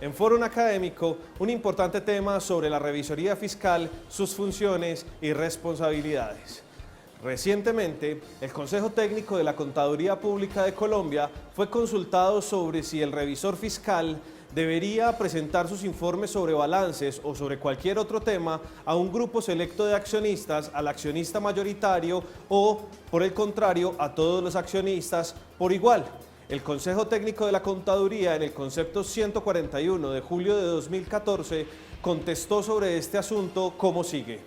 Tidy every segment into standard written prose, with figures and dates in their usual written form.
En Fórum Académico, un importante tema sobre la revisoría fiscal, sus funciones y responsabilidades. Recientemente, el Consejo Técnico de la Contaduría Pública de Colombia fue consultado sobre si el revisor fiscal debería presentar sus informes sobre balances o sobre cualquier otro tema a un grupo selecto de accionistas, al accionista mayoritario o, por el contrario, a todos los accionistas por igual. El Consejo Técnico de la Contaduría, en el concepto 141 de julio de 2014, contestó sobre este asunto como sigue.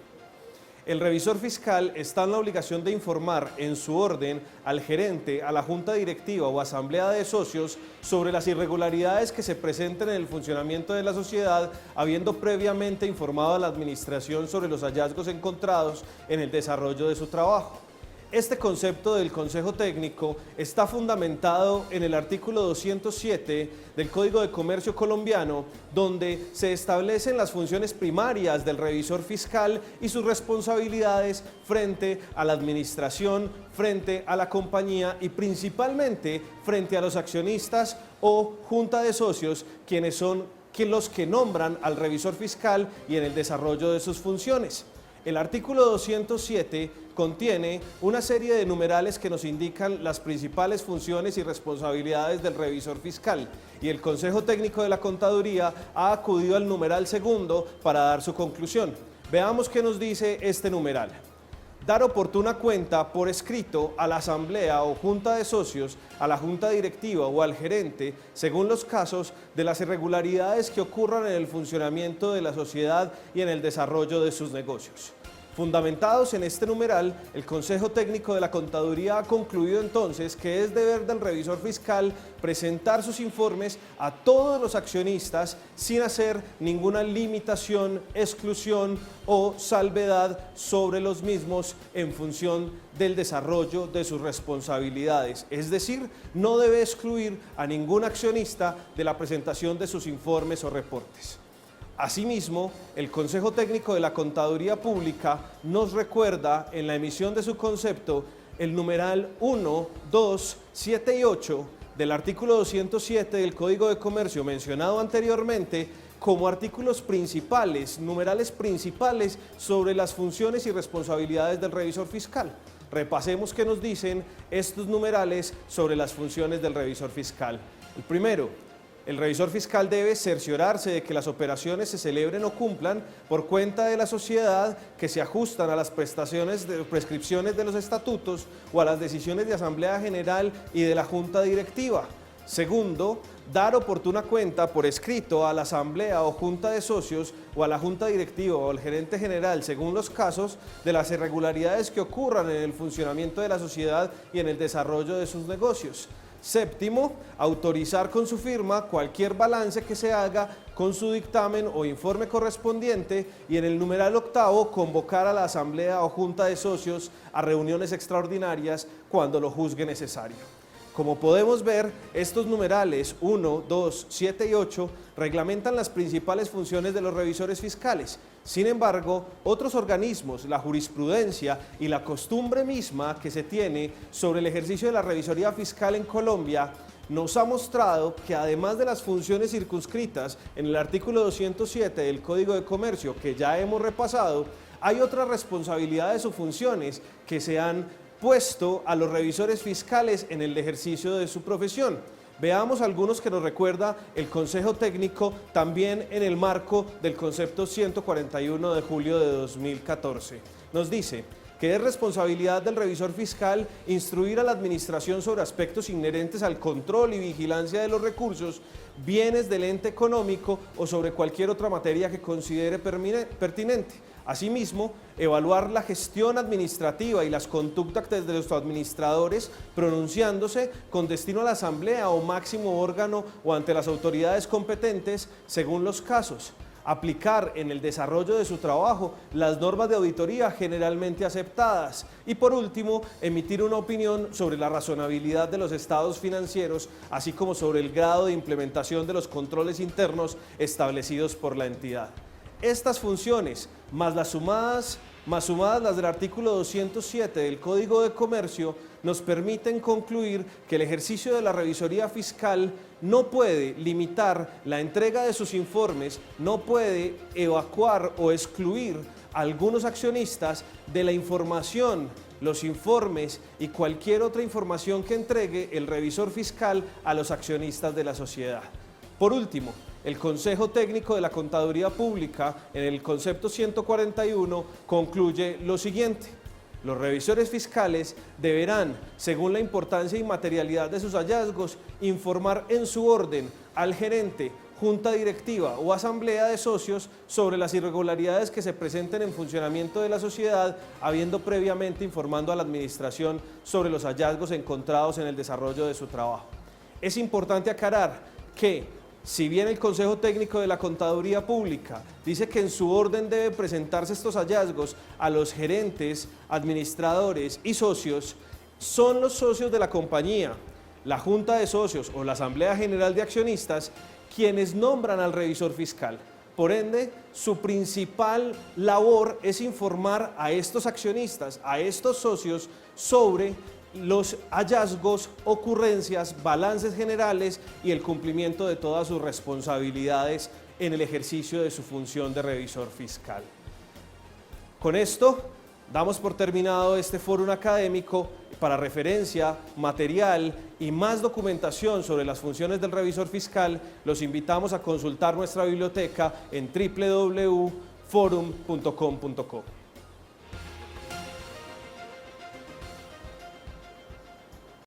El revisor fiscal está en la obligación de informar en su orden al gerente, a la junta directiva o asamblea de socios sobre las irregularidades que se presenten en el funcionamiento de la sociedad, habiendo previamente informado a la administración sobre los hallazgos encontrados en el desarrollo de su trabajo. Este concepto del Consejo Técnico está fundamentado en el artículo 207 del Código de Comercio colombiano, donde se establecen las funciones primarias del revisor fiscal y sus responsabilidades frente a la administración, frente a la compañía y principalmente frente a los accionistas o junta de socios, quienes son los que nombran al revisor fiscal y en el desarrollo de sus funciones. El artículo 207 contiene una serie de numerales que nos indican las principales funciones y responsabilidades del revisor fiscal y el Consejo Técnico de la Contaduría ha acudido al numeral segundo para dar su conclusión. Veamos qué nos dice este numeral. Dar oportuna cuenta por escrito a la asamblea o junta de socios, a la junta directiva o al gerente, según los casos, de las irregularidades que ocurran en el funcionamiento de la sociedad y en el desarrollo de sus negocios. Fundamentados en este numeral, el Consejo Técnico de la Contaduría ha concluido entonces que es deber del revisor fiscal presentar sus informes a todos los accionistas sin hacer ninguna limitación, exclusión o salvedad sobre los mismos en función del desarrollo de sus responsabilidades. Es decir, no debe excluir a ningún accionista de la presentación de sus informes o reportes. Asimismo, el Consejo Técnico de la Contaduría Pública nos recuerda en la emisión de su concepto el numeral 1, 2, 7 y 8 del artículo 207 del Código de Comercio mencionado anteriormente como artículos principales, numerales principales sobre las funciones y responsabilidades del revisor fiscal. Repasemos qué nos dicen estos numerales sobre las funciones del revisor fiscal. El primero, el revisor fiscal debe cerciorarse de que las operaciones se celebren o cumplan por cuenta de la sociedad que se ajustan a las prescripciones de los estatutos o a las decisiones de Asamblea General y de la Junta Directiva. Segundo, dar oportuna cuenta por escrito a la Asamblea o Junta de Socios o a la Junta Directiva o al Gerente General, según los casos, de las irregularidades que ocurran en el funcionamiento de la sociedad y en el desarrollo de sus negocios. Séptimo, autorizar con su firma cualquier balance que se haga con su dictamen o informe correspondiente y en el numeral octavo, convocar a la Asamblea o Junta de Socios a reuniones extraordinarias cuando lo juzgue necesario. Como podemos ver, estos numerales 1, 2, 7 y 8 reglamentan las principales funciones de los revisores fiscales. Sin embargo, otros organismos, la jurisprudencia y la costumbre misma que se tiene sobre el ejercicio de la revisoría fiscal en Colombia nos ha mostrado que además de las funciones circunscritas en el artículo 207 del Código de Comercio que ya hemos repasado, hay otras responsabilidades o funciones que se han puesto a los revisores fiscales en el ejercicio de su profesión. Veamos algunos que nos recuerda el Consejo Técnico también en el marco del concepto 141 de julio de 2014. Nos dice que es responsabilidad del revisor fiscal instruir a la administración sobre aspectos inherentes al control y vigilancia de los recursos, bienes del ente económico o sobre cualquier otra materia que considere pertinente. Asimismo, evaluar la gestión administrativa y las conductas de los administradores, pronunciándose con destino a la asamblea o máximo órgano o ante las autoridades competentes según los casos. Aplicar en el desarrollo de su trabajo las normas de auditoría generalmente aceptadas y por último, emitir una opinión sobre la razonabilidad de los estados financieros, así como sobre el grado de implementación de los controles internos establecidos por la entidad. Estas funciones, más sumadas las del artículo 207 del Código de Comercio, nos permiten concluir que el ejercicio de la revisoría fiscal no puede limitar la entrega de sus informes, no puede evacuar o excluir a algunos accionistas de la información, los informes y cualquier otra información que entregue el revisor fiscal a los accionistas de la sociedad. Por último, el Consejo Técnico de la Contaduría Pública, en el concepto 141, concluye lo siguiente: los revisores fiscales deberán, según la importancia y materialidad de sus hallazgos, informar en su orden al gerente, junta directiva o asamblea de socios sobre las irregularidades que se presenten en funcionamiento de la sociedad, habiendo previamente informando a la administración sobre los hallazgos encontrados en el desarrollo de su trabajo. Es importante aclarar que, si bien el Consejo Técnico de la Contaduría Pública dice que en su orden deben presentarse estos hallazgos a los gerentes, administradores y socios, son los socios de la compañía, la Junta de Socios o la Asamblea General de Accionistas quienes nombran al revisor fiscal. Por ende, su principal labor es informar a estos accionistas, a estos socios, sobre los hallazgos, ocurrencias, balances generales y el cumplimiento de todas sus responsabilidades en el ejercicio de su función de revisor fiscal. Con esto, damos por terminado este foro académico. Para referencia, material y más documentación sobre las funciones del revisor fiscal, los invitamos a consultar nuestra biblioteca en www.forum.com.co.